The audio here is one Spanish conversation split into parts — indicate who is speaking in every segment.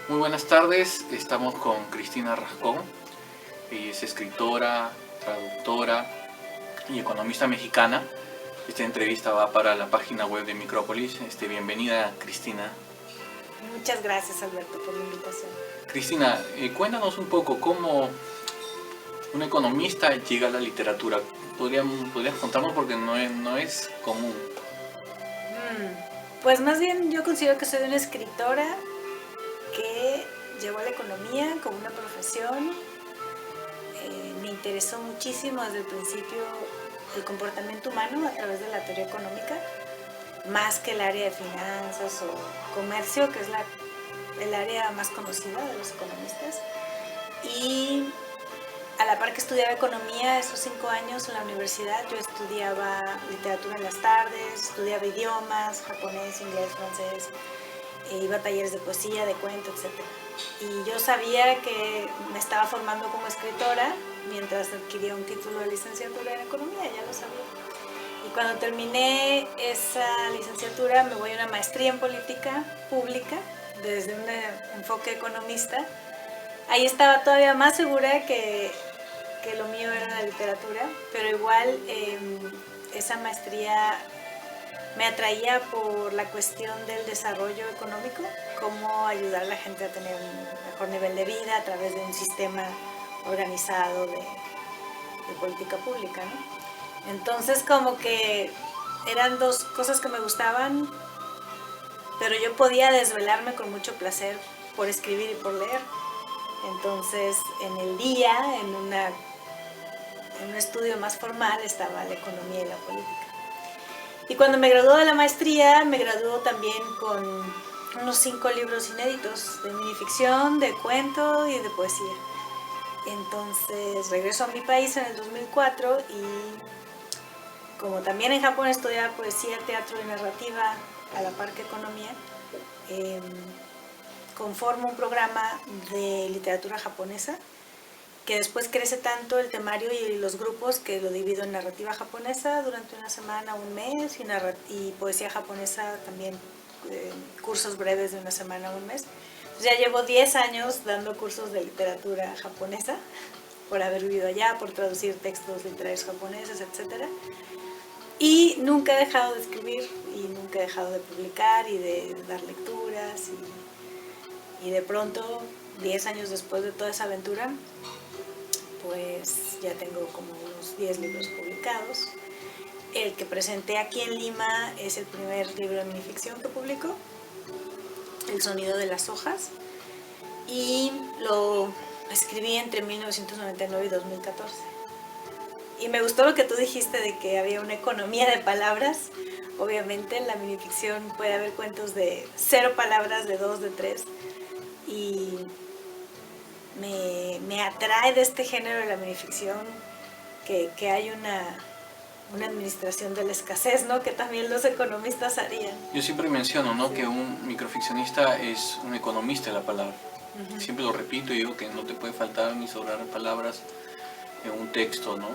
Speaker 1: Muy buenas tardes, estamos con Cristina Rascón. Ella es escritora, traductora y economista mexicana. Esta entrevista va para la página web de Micrópolis. Bienvenida, Cristina.
Speaker 2: Muchas gracias, Alberto, por la invitación.
Speaker 1: Cristina, cuéntanos un poco cómo un economista llega a la literatura. ¿Podrías contarnos? Porque no es común.
Speaker 2: Pues más bien yo considero que soy una escritora que llegó a la economía como una profesión. Me interesó muchísimo desde el principio el comportamiento humano a través de la teoría económica, más que el área de finanzas o comercio, que es el área más conocida de los economistas. Y a la par que estudiaba economía, esos 5 años en la universidad, yo estudiaba literatura en las tardes, estudiaba idiomas, japonés, inglés, francés, iba a talleres de poesía, de cuento, etc. Y yo sabía que me estaba formando como escritora mientras adquiría un título de licenciatura en economía, ya lo sabía. Y cuando terminé esa licenciatura me voy a una maestría en política pública desde un enfoque economista. Ahí estaba todavía más segura que lo mío era la literatura, pero igual esa maestría me atraía por la cuestión del desarrollo económico, cómo ayudar a la gente a tener un mejor nivel de vida a través de un sistema organizado de política pública, ¿no? Entonces como que eran dos cosas que me gustaban, pero yo podía desvelarme con mucho placer por escribir y por leer. Entonces en el día, en un estudio más formal, estaba la economía y la política. Y cuando me graduó de la maestría, me graduó también con unos 5 libros inéditos de minificción, de cuento y de poesía. Entonces regreso a mi país en el 2004 y como también en Japón estudiaba poesía, teatro y narrativa a la par que economía, conformo un programa de literatura japonesa que después crece tanto el temario y los grupos que lo divido en narrativa japonesa durante una semana, un mes, y poesía japonesa también, cursos breves de una semana, un mes. Entonces ya llevo 10 años dando cursos de literatura japonesa, por haber vivido allá, por traducir textos literarios japoneses, etc. Y nunca he dejado de escribir y nunca he dejado de publicar y de dar lecturas. Y de pronto, 10 años después de toda esa aventura, pues ya tengo como unos 10 libros publicados. El que presenté aquí en Lima es el primer libro de minificción que publico, El sonido de las hojas, y lo escribí entre 1999 y 2014. Y me gustó lo que tú dijiste de que había una economía de palabras. Obviamente en la minificción puede haber cuentos de 0 palabras, de 2, de 3, y me atrae de este género de la minificción que hay una administración de la escasez, ¿no? Que también los economistas harían.
Speaker 1: Yo siempre menciono, ¿no? Sí. Que un microficcionista es un economista de la palabra. Siempre lo repito y digo que no te puede faltar ni sobrar palabras en un texto, ¿no?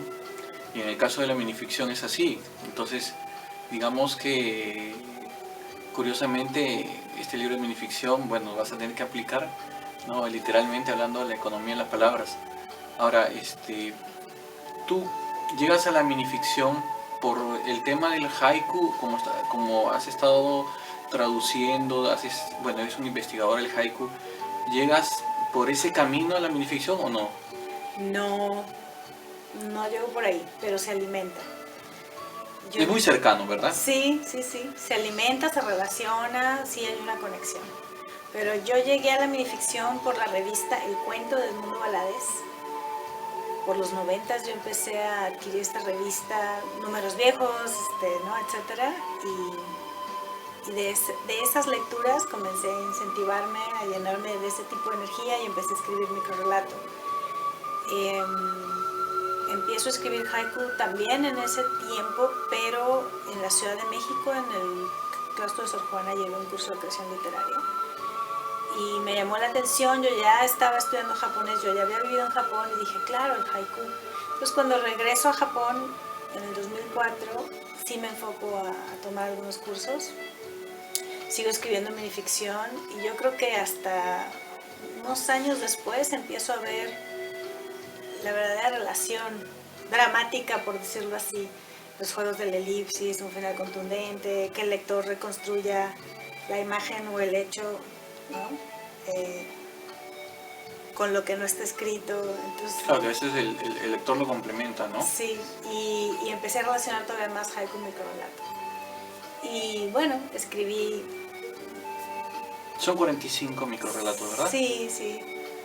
Speaker 1: Y en el caso de la minificción es así. Entonces, digamos que curiosamente este libro de minificción, bueno, vas a tener que aplicar, ¿no? Literalmente hablando de la economía de las palabras. Ahora, tú llegas a la minificción por el tema del haiku, como has estado traduciendo, bueno, eres un investigador del haiku, ¿llegas por ese camino a la minificción o no?
Speaker 2: No llego por ahí, pero se alimenta.
Speaker 1: Es muy cercano, ¿verdad?
Speaker 2: Sí, se alimenta, se relaciona, sí hay una conexión. Pero yo llegué a la minificción por la revista El Cuento del Mundo Valadez. Por los 90 yo empecé a adquirir esta revista, números viejos, ¿no? Etcétera, y de esas lecturas comencé a incentivarme, a llenarme de ese tipo de energía y empecé a escribir microrelato. Empiezo a escribir haiku también en ese tiempo, pero en la Ciudad de México, en el claustro de Sor Juana, llevé un curso de creación literaria. Y me llamó la atención, yo ya estaba estudiando japonés, yo ya había vivido en Japón y dije, claro, el haiku. Entonces cuando regreso a Japón, en el 2004, sí me enfoco a tomar algunos cursos. Sigo escribiendo minificción y yo creo que hasta unos años después empiezo a ver la verdadera relación dramática, por decirlo así, los juegos del elipsis, un final contundente, que el lector reconstruya la imagen o el hecho, ¿no? Con lo que no está escrito. Entonces,
Speaker 1: claro, que a veces el lector lo complementa, ¿no?
Speaker 2: sí, y empecé a relacionar todavía más haiku y microrelato. Y bueno, escribí...
Speaker 1: Son 45 microrelatos, ¿verdad?
Speaker 2: Sí, sí,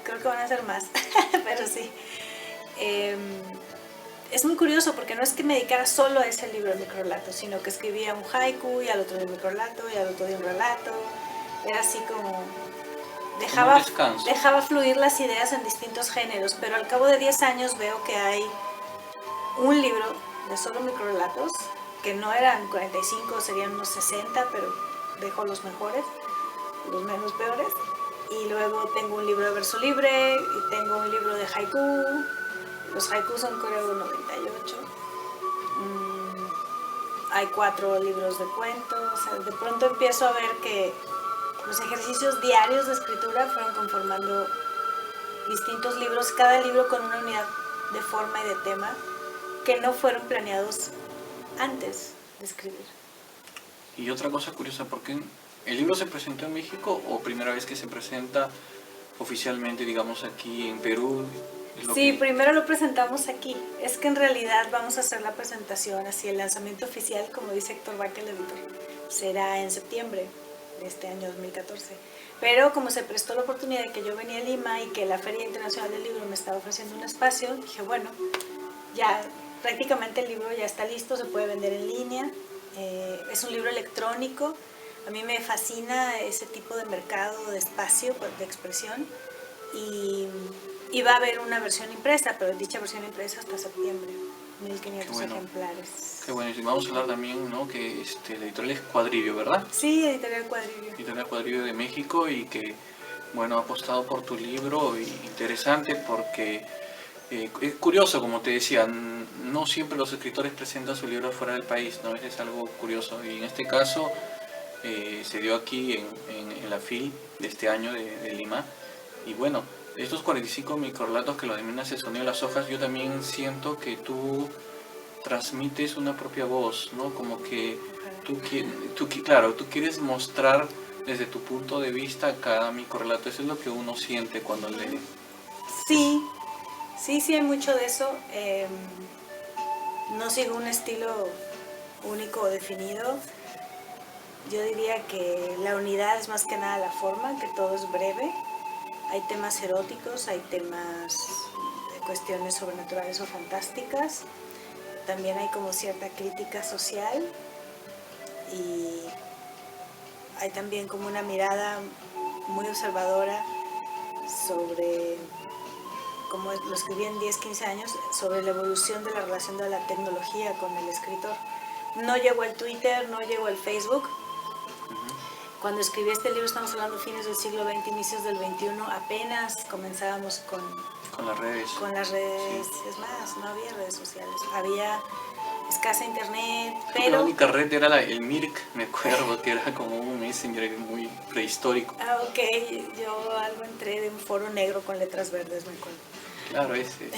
Speaker 2: creo que van a ser más, pero sí. Es muy curioso porque no es que me dedicara solo a ese libro de microrelatos, sino que escribía un haiku y al otro de un microrelato y al otro de un relato. Era así como... Dejaba fluir las ideas en distintos géneros, pero al cabo de 10 años veo que hay un libro de solo microrelatos, que no eran 45, serían unos 60, pero dejo los mejores, los menos peores. Y luego tengo un libro de verso libre y tengo un libro de haiku. Los haikus son, creo, 98. Hay 4 libros de cuentos. O sea, de pronto empiezo a ver que los ejercicios diarios de escritura fueron conformando distintos libros, cada libro con una unidad de forma y de tema que no fueron planeados antes de escribir.
Speaker 1: Y otra cosa curiosa, ¿por qué el libro se presentó en México o primera vez que se presenta oficialmente, digamos, aquí en Perú?
Speaker 2: Sí, primero lo presentamos aquí. Es que en realidad vamos a hacer la presentación, así el lanzamiento oficial, como dice Héctor Vaca, el editor, será en septiembre de este año 2014. Pero como se prestó la oportunidad de que yo venía a Lima y que la Feria Internacional del Libro me estaba ofreciendo un espacio, dije, bueno, ya prácticamente el libro ya está listo, se puede vender en línea. Es un libro electrónico. A mí me fascina ese tipo de mercado, de espacio, de expresión. Y va a haber una versión impresa, pero dicha versión impresa hasta septiembre, 1500 ejemplares.
Speaker 1: Qué bueno, y vamos a hablar también, ¿no? Que la editorial es Cuadribio, ¿verdad?
Speaker 2: Sí, Editorial Cuadribio.
Speaker 1: Editorial Cuadribio de México y que, bueno, ha apostado por tu libro, y interesante porque es curioso, como te decía, no siempre los escritores presentan su libro fuera del país, ¿no? Es algo curioso y en este caso se dio aquí en la FIL de este año de Lima y bueno, estos 45 microrelatos que lo denominas el sonido de las hojas, yo también siento que tú transmites una propia voz, ¿no? Como que claro, tú quieres mostrar desde tu punto de vista cada microrelato, eso es lo que uno siente cuando lee.
Speaker 2: Sí, sí hay mucho de eso. No sigo un estilo único o definido. Yo diría que la unidad es más que nada la forma, que todo es breve. Hay temas eróticos, hay temas de cuestiones sobrenaturales o fantásticas. También hay como cierta crítica social y hay también como una mirada muy observadora sobre, como lo escribí en 10, 15 años, sobre la evolución de la relación de la tecnología con el escritor. No llegó al Twitter, no llegó al Facebook. Cuando escribí este libro, estamos hablando fines del siglo XX, inicios del XXI, apenas comenzábamos con
Speaker 1: las redes.
Speaker 2: Con las redes, sí. Es más, no había redes sociales, había escasa internet, pero...
Speaker 1: La única red era el Mirk, me acuerdo, que era como un messenger muy prehistórico.
Speaker 2: Ah, ok, yo algo entré de un foro negro con letras verdes, me acuerdo.
Speaker 1: Claro, ese.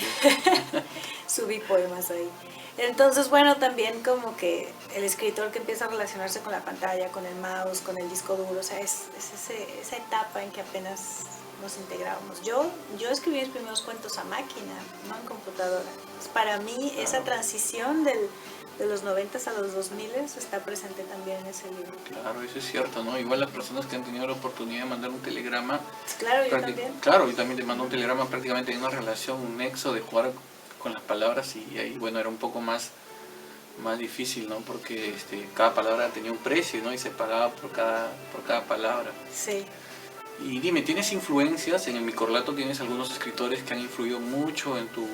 Speaker 2: Subí poemas ahí. Entonces, bueno, también como que el escritor que empieza a relacionarse con la pantalla, con el mouse, con el disco duro, o sea, es esa etapa en que apenas nos integrábamos. Yo escribí mis primeros cuentos a máquina, no en computadora. Entonces, para mí, esa transición de los 90s a los 2000s está presente también en ese libro.
Speaker 1: Claro, eso es cierto, ¿no? Igual las personas que han tenido la oportunidad de mandar un telegrama...
Speaker 2: Claro, yo también.
Speaker 1: Claro, yo también te mando un telegrama, prácticamente en una relación, un nexo de jugar con las palabras y ahí, bueno, era un poco más difícil, ¿no? Porque cada palabra tenía un precio, ¿no? Y se pagaba por cada palabra.
Speaker 2: Sí.
Speaker 1: Y dime, ¿tienes influencias? En el microrelato tienes algunos escritores que han influido mucho en tu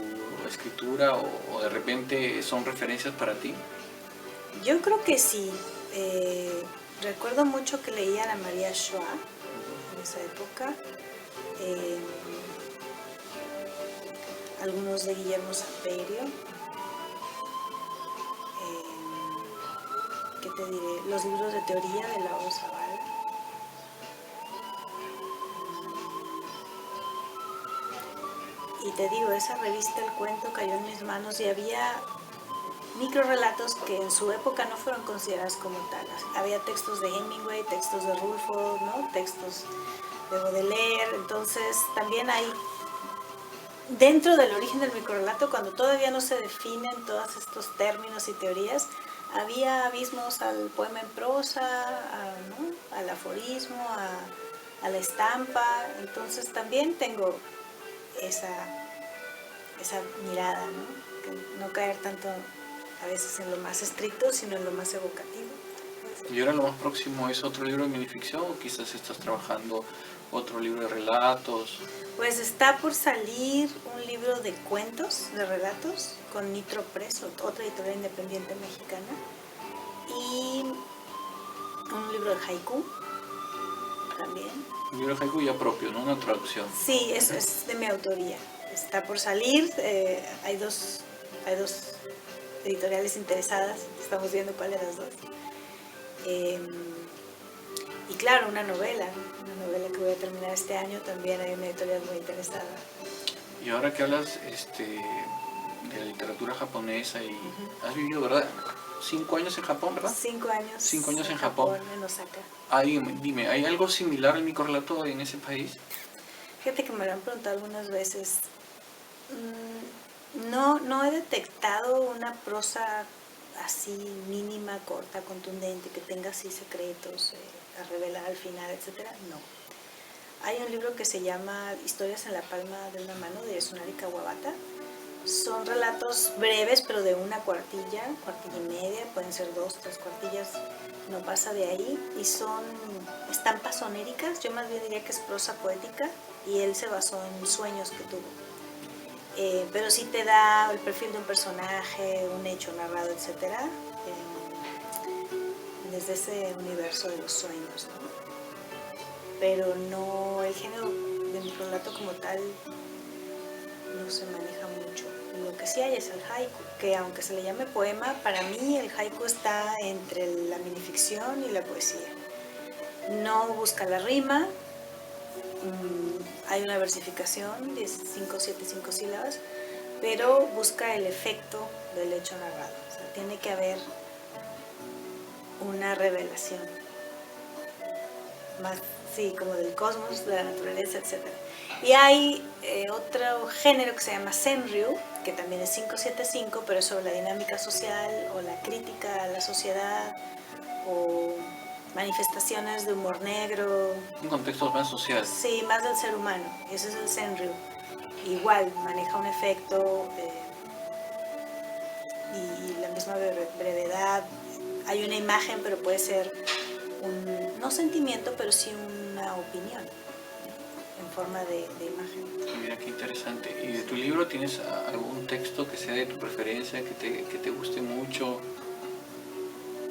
Speaker 1: escritura o de repente son referencias para ti.
Speaker 2: Yo creo que sí. Recuerdo mucho que leía a María Shoah en esa época. Algunos de Guillermo Samperio. ¿Qué te diré? Los libros de teoría de Lauro Zavala. Y te digo, esa revista El Cuento cayó en mis manos y había microrelatos que en su época no fueron considerados como tal. Había textos de Hemingway, textos de Rulfo, ¿no? Textos de Baudelaire. Entonces también hay, dentro del origen del microrelato, cuando todavía no se definen todos estos términos y teorías, había abismos al poema en prosa, ¿no? Al aforismo, a la estampa. Entonces también tengo esa mirada, ¿no? Que no caer tanto a veces en lo más estricto, sino en lo más evocativo.
Speaker 1: ¿Y ahora lo más próximo es otro libro de minificción o quizás estás trabajando otro libro de relatos?
Speaker 2: Pues está por salir un libro de cuentos, de relatos, con Nitro Press, otra editorial independiente mexicana, y un libro de haiku también.
Speaker 1: Un libro de haiku ya propio, ¿no? Una traducción.
Speaker 2: Sí, eso es de mi autoría. Está por salir, hay dos editoriales interesadas, estamos viendo cuál de las dos. Y claro, una novela que voy a terminar este año, también hay una editorial muy interesada.
Speaker 1: Y ahora que hablas de la literatura japonesa y has vivido, ¿verdad? 5 años en Japón, ¿verdad?
Speaker 2: 5 años.
Speaker 1: 5 años en Japón.
Speaker 2: En Osaka.
Speaker 1: Dime, ¿hay algo similar al microrelato en ese país?
Speaker 2: Fíjate que me lo han preguntado algunas veces. No he detectado una prosa así mínima, corta, contundente, que tenga así secretos a revelar al final, etcétera. No. Hay un libro que se llama Historias en la palma de una mano, de Yasunari Kawabata. Son relatos breves, pero de una cuartilla y media, pueden ser 2, 3 cuartillas, no pasa de ahí, y son estampas oníricas. Yo más bien diría que es prosa poética, y él se basó en sueños que tuvo. Pero sí te da el perfil de un personaje, un hecho narrado, etcétera, desde ese universo de los sueños, ¿no? Pero no, el género del relato como tal no se maneja mucho. Lo que sí hay es el haiku, que aunque se le llame poema, para mí el haiku está entre la minificción y la poesía. No busca la rima, hay una versificación de 5, 7, 5 sílabas, pero busca el efecto del hecho narrado. O sea, tiene que haber una revelación más, sí, como del cosmos, de la naturaleza, etc. Y hay otro género que se llama Senryu, que también es 575, pero es sobre la dinámica social o la crítica a la sociedad o manifestaciones de humor negro.
Speaker 1: Un contexto más social.
Speaker 2: Sí, más del ser humano. Ese es el Senryu. Igual, maneja un efecto y la misma brevedad. Hay una imagen, pero puede ser no sentimiento, pero sí una opinión en forma de imagen.
Speaker 1: Mira qué interesante. ¿Y de tu libro tienes algún texto que sea de tu preferencia, que te guste mucho?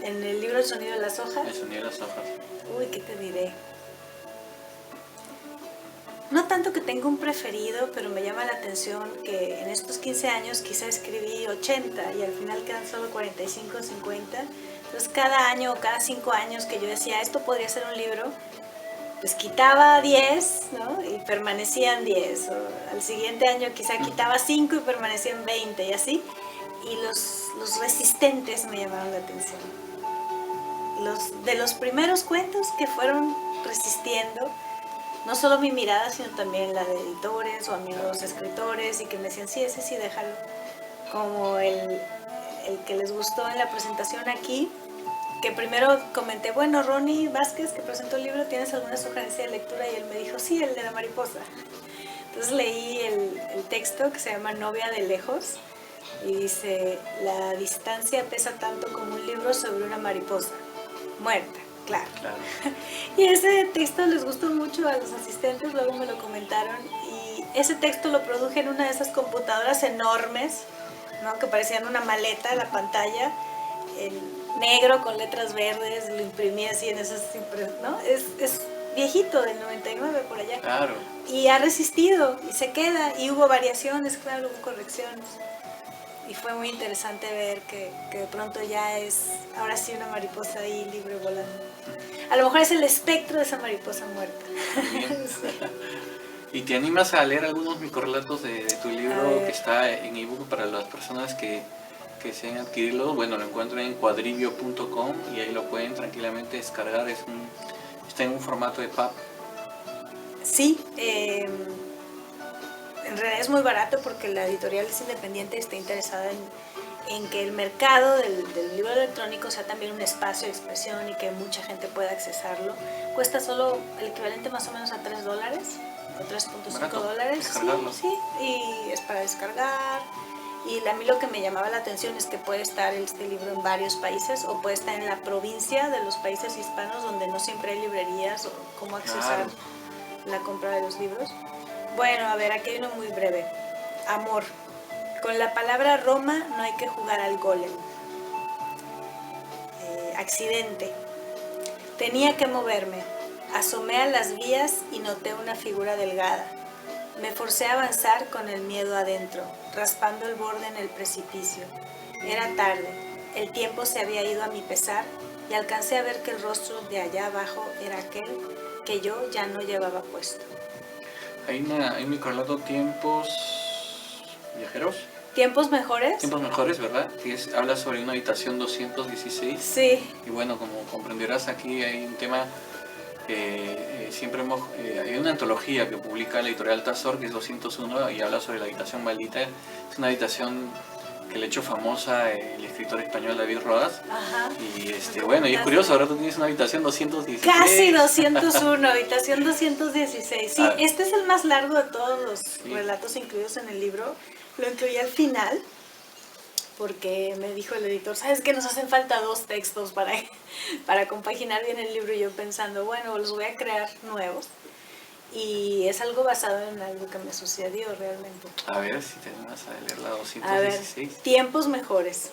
Speaker 2: En el libro El sonido de las hojas.
Speaker 1: El sonido de las hojas.
Speaker 2: Uy, ¿qué te diré? No tanto que tenga un preferido, pero me llama la atención que en estos 15 años quizá escribí 80 y al final quedan solo 45 o 50. Entonces cada año o cada 5 años que yo decía, esto podría ser un libro, pues quitaba 10, ¿no? Y permanecían 10. O al siguiente año quizá quitaba 5 y permanecían 20 y así. Y los resistentes me llamaron la atención. De los primeros cuentos que fueron resistiendo, no solo mi mirada, sino también la de editores o amigos escritores, y que me decían, sí, ese sí, déjalo. Como el que les gustó en la presentación aquí, que primero comenté, bueno, Ronnie Vázquez, que presentó el libro, ¿tienes alguna sugerencia de lectura? Y él me dijo, sí, el de la mariposa. Entonces leí el texto, que se llama Novia de lejos, y dice, la distancia pesa tanto como un libro sobre una mariposa muerta. Claro. Y ese texto les gustó mucho a los asistentes, luego me lo comentaron, y ese texto lo produje en una de esas computadoras enormes, ¿no? Que parecían una maleta, la pantalla, en negro con letras verdes, lo imprimí así en esas, ¿no? Es viejito, del 99 por allá.
Speaker 1: Claro.
Speaker 2: Y ha resistido, y se queda, y hubo variaciones, claro, hubo correcciones. Y fue muy interesante ver que de pronto ya es, ahora sí, una mariposa ahí libre volando. A lo mejor es el espectro de esa mariposa muerta.
Speaker 1: Sí. ¿Y te animas a leer algunos microrelatos de tu libro que está en ebook para las personas que deseen adquirirlo? Bueno, lo encuentran en cuadribio.com y ahí lo pueden tranquilamente descargar. Está en un formato de pub.
Speaker 2: Sí, en realidad es muy barato porque la editorial es independiente y está interesada en que el mercado del libro electrónico sea también un espacio de expresión y que mucha gente pueda accesarlo. Cuesta solo el equivalente más o menos a $3 o $3.5. Sí, y es para descargar. Y a mí lo que me llamaba la atención es que puede estar este libro en varios países o puede estar en la provincia de los países hispanos donde no siempre hay librerías o cómo accesar la compra de los libros. Bueno, a ver, aquí hay uno muy breve. Amor. Con la palabra Roma no hay que jugar al golem. Accidente. Tenía que moverme. Asomé a las vías y noté una figura delgada. Me forcé a avanzar con el miedo adentro, raspando el borde en el precipicio. Era tarde. El tiempo se había ido a mi pesar y alcancé a ver que el rostro de allá abajo era aquel que yo ya no llevaba puesto.
Speaker 1: Hay un microrelato, Tiempos Viajeros.
Speaker 2: ¿Tiempos mejores?
Speaker 1: Tiempos mejores, ¿verdad? Habla sobre una habitación 216.
Speaker 2: Sí.
Speaker 1: Y bueno, como comprenderás, aquí hay un tema, hay una antología que publica la editorial Tazor, que es 201, y habla sobre la habitación maldita. Es una habitación que le ha hecho famosa el escritor español David Rodas.
Speaker 2: Ajá.
Speaker 1: Y bueno, y es curioso, ahora tú tienes una habitación 216.
Speaker 2: Casi 201, habitación 216. Sí, este es el más largo de todos los relatos incluidos en el libro. Lo incluí al final porque me dijo el editor, ¿sabes qué? Nos hacen falta 2 textos para compaginar bien el libro. Y yo pensando, bueno, los voy a crear nuevos. Y es algo basado en algo que me sucedió realmente.
Speaker 1: A ver si te vas a leer la 216.
Speaker 2: A ver, Tiempos mejores.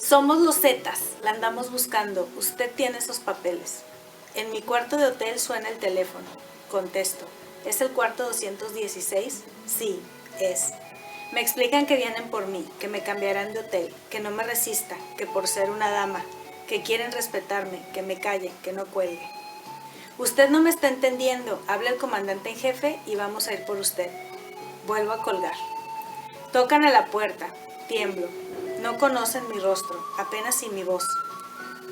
Speaker 2: Somos los Zetas, la andamos buscando. Usted tiene esos papeles. En mi cuarto de hotel suena el teléfono. Contesto. ¿Es el cuarto 216? Sí, es. Me explican que vienen por mí, que me cambiarán de hotel, que no me resista, que por ser una dama, que quieren respetarme, que me calle, que no cuelgue. Usted no me está entendiendo. Habla el comandante en jefe y vamos a ir por usted. Vuelvo a colgar. Tocan a la puerta. Tiemblo. No conocen mi rostro, apenas si mi voz.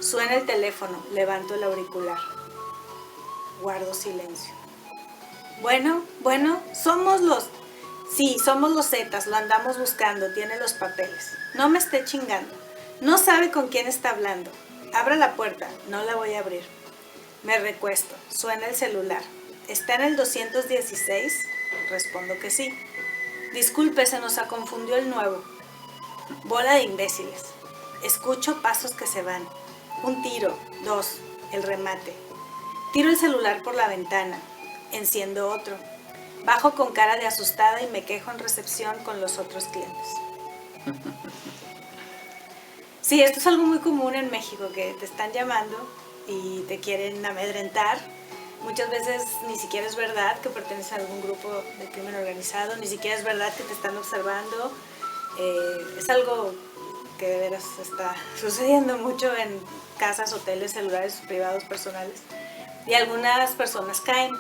Speaker 2: Suena el teléfono. Levanto el auricular. Guardo silencio. Bueno, somos los... Sí, somos los Zetas, lo andamos buscando, tiene los papeles. No me esté chingando. No sabe con quién está hablando. Abra la puerta, no la voy a abrir. Me recuesto, suena el celular. ¿Está en el 216? Respondo que sí. Disculpe, se nos confundió el nuevo. Bola de imbéciles. Escucho pasos que se van. Un tiro, 2, el remate. Tiro el celular por la ventana. Enciendo otro. Bajo con cara de asustada y me quejo en recepción con los otros clientes. Sí, esto es algo muy común en México, que te están llamando y te quieren amedrentar. Muchas veces ni siquiera es verdad que perteneces a algún grupo de crimen organizado, ni siquiera es verdad que te están observando. Es algo que de veras está sucediendo mucho en casas, hoteles, celulares privados, personales. Y algunas personas caen.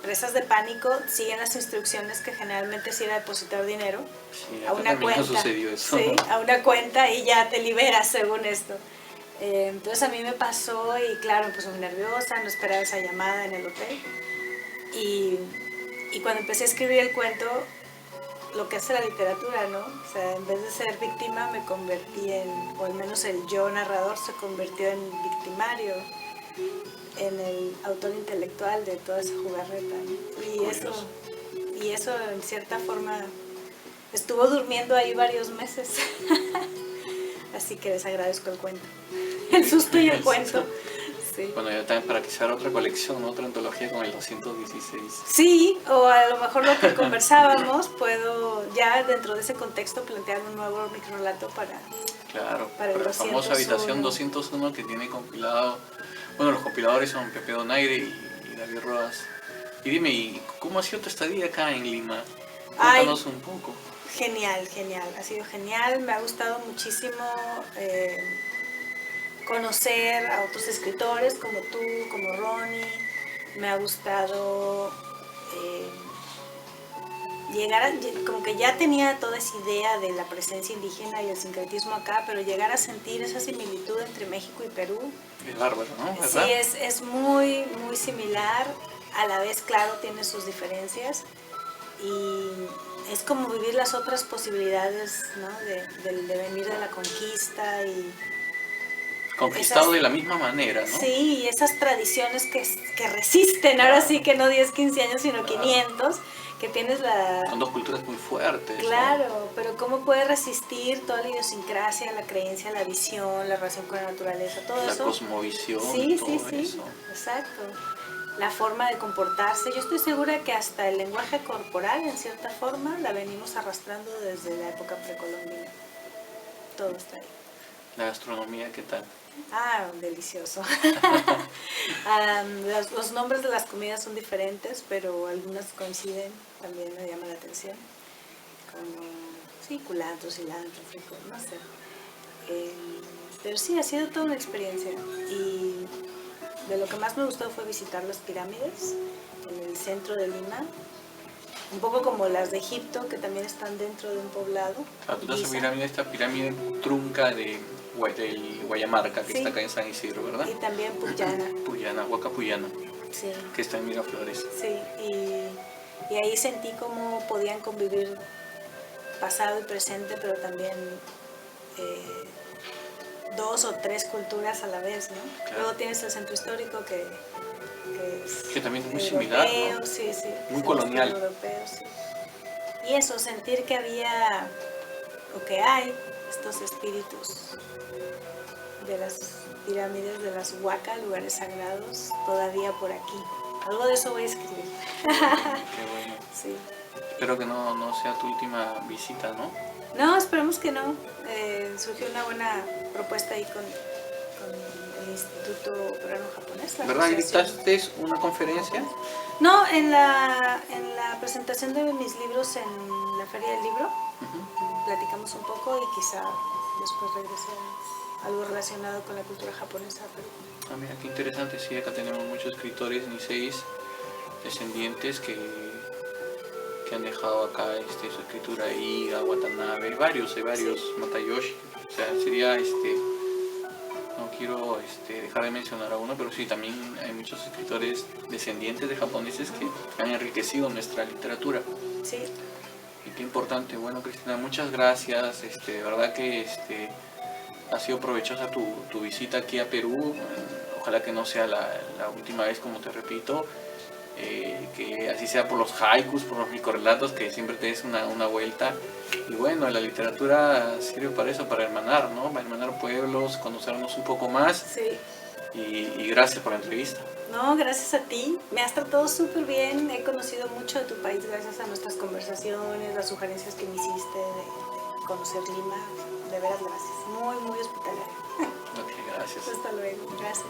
Speaker 2: Presas de pánico, siguen las instrucciones que generalmente es ir a depositar dinero a una cuenta.
Speaker 1: Sucedió eso.
Speaker 2: Sí, a una cuenta y ya te liberas según esto. Entonces a mí me pasó y claro, pues muy nerviosa, no esperaba esa llamada en el hotel. Y cuando empecé a escribir el cuento, lo que hace la literatura, ¿no? O sea, en vez de ser víctima me convertí o al menos el yo narrador se convirtió en victimario, en el autor intelectual de toda esa jugarreta, ¿no? Y eso en cierta forma estuvo durmiendo ahí varios meses. Así que les agradezco el cuento, el susto y el cuento. Sí.
Speaker 1: Bueno, ya también para quizá otra colección, otra antología con el 216.
Speaker 2: Sí, o a lo mejor lo que conversábamos, puedo ya dentro de ese contexto plantear un nuevo microrelato para
Speaker 1: la famosa habitación 201 que tiene compilado. Bueno, los compiladores son Pepe Donaire y David Rodas. Y dime, ¿y cómo ha sido tu estadía acá en Lima? Cuéntanos un poco.
Speaker 2: Genial, ha sido genial, me ha gustado muchísimo conocer a otros escritores como tú, como Ronnie, me ha gustado como que ya tenía toda esa idea de la presencia indígena y el sincretismo acá, pero llegar a sentir esa similitud entre México y Perú.
Speaker 1: Es bárbaro, ¿no?
Speaker 2: ¿Verdad? Sí, es muy, muy similar, a la vez, claro, tiene sus diferencias, y es como vivir las otras posibilidades, ¿no? Del devenir de la conquista y...
Speaker 1: Conquistado esas, de la misma manera, ¿no?
Speaker 2: Sí, y esas tradiciones que resisten, claro. Ahora sí que no 10, 15 años, sino claro. 500, que tienes la...
Speaker 1: Son dos culturas muy fuertes.
Speaker 2: Claro, ¿no? Pero ¿cómo puede resistir toda la idiosincrasia, la creencia, la visión, la relación con la naturaleza, todo
Speaker 1: la
Speaker 2: eso?
Speaker 1: La cosmovisión,
Speaker 2: sí,
Speaker 1: todo
Speaker 2: sí, sí,
Speaker 1: eso.
Speaker 2: Exacto. La forma de comportarse. Yo estoy segura que hasta el lenguaje corporal, en cierta forma, la venimos arrastrando desde la época precolombina. Todo está ahí.
Speaker 1: La gastronomía, ¿qué tal?
Speaker 2: Ah, delicioso. Los nombres de las comidas son diferentes, pero algunas coinciden, también me llama la atención. Como, sí, culantro, cilantro, frijol, no sé. Pero sí, ha sido toda una experiencia. Y de lo que más me gustó fue visitar las pirámides en el centro de Lima. Un poco como las de Egipto, que también están dentro de un poblado.
Speaker 1: Esta pirámide trunca del Guayamarca, que sí. Está acá en San Isidro, ¿verdad?
Speaker 2: Y también Puyana.
Speaker 1: Puyana, Huaca Puyana,
Speaker 2: sí.
Speaker 1: Que está en Miraflores.
Speaker 2: Sí, y ahí sentí cómo podían convivir pasado y presente, pero también 2 o 3 culturas a la vez, ¿no? Claro. Luego tienes el centro histórico
Speaker 1: que también es muy similar, ¿no?
Speaker 2: Sí, sí.
Speaker 1: Muy colonial.
Speaker 2: Europeo, sí. Y eso, sentir que había, o que hay, estos espíritus de las pirámides, de las huacas, lugares sagrados, todavía por aquí. Algo de eso voy a escribir.
Speaker 1: Qué bueno.
Speaker 2: Sí.
Speaker 1: Espero que no sea tu última visita, ¿no?
Speaker 2: No, esperemos que no. Surgió una buena propuesta ahí con el Instituto Peruano-Japonés.
Speaker 1: ¿Verdad? ¿Dictaste una conferencia?
Speaker 2: No, en la presentación de mis libros en la Feria del Libro, platicamos un poco y quizá después regrese algo relacionado con la cultura japonesa.
Speaker 1: Ah, mira, qué interesante. Sí, acá tenemos muchos escritores, Niseis, descendientes que han dejado acá su escritura ahí, Watanabe, hay varios, Matayoshi. O sea, sería no quiero dejar de mencionar a uno, pero sí, también hay muchos escritores descendientes de japoneses que han enriquecido nuestra literatura.
Speaker 2: Sí.
Speaker 1: Y qué importante. Bueno, Cristina, muchas gracias. De verdad que ha sido provechosa tu visita aquí a Perú. Ojalá que no sea la última vez, como te repito. Que así sea por los haikus, por los microrelatos, que siempre te des una vuelta. Y bueno, la literatura sirve para eso, para hermanar, ¿no? Para hermanar pueblos, conocernos un poco más.
Speaker 2: Sí.
Speaker 1: Y gracias por la entrevista.
Speaker 2: No, gracias a ti. Me has tratado súper bien. He conocido mucho de tu país gracias a nuestras conversaciones, las sugerencias que me hiciste de conocer Lima. De veras, gracias. Muy, muy hospitalaria.
Speaker 1: Ok, gracias.
Speaker 2: Hasta luego. Gracias.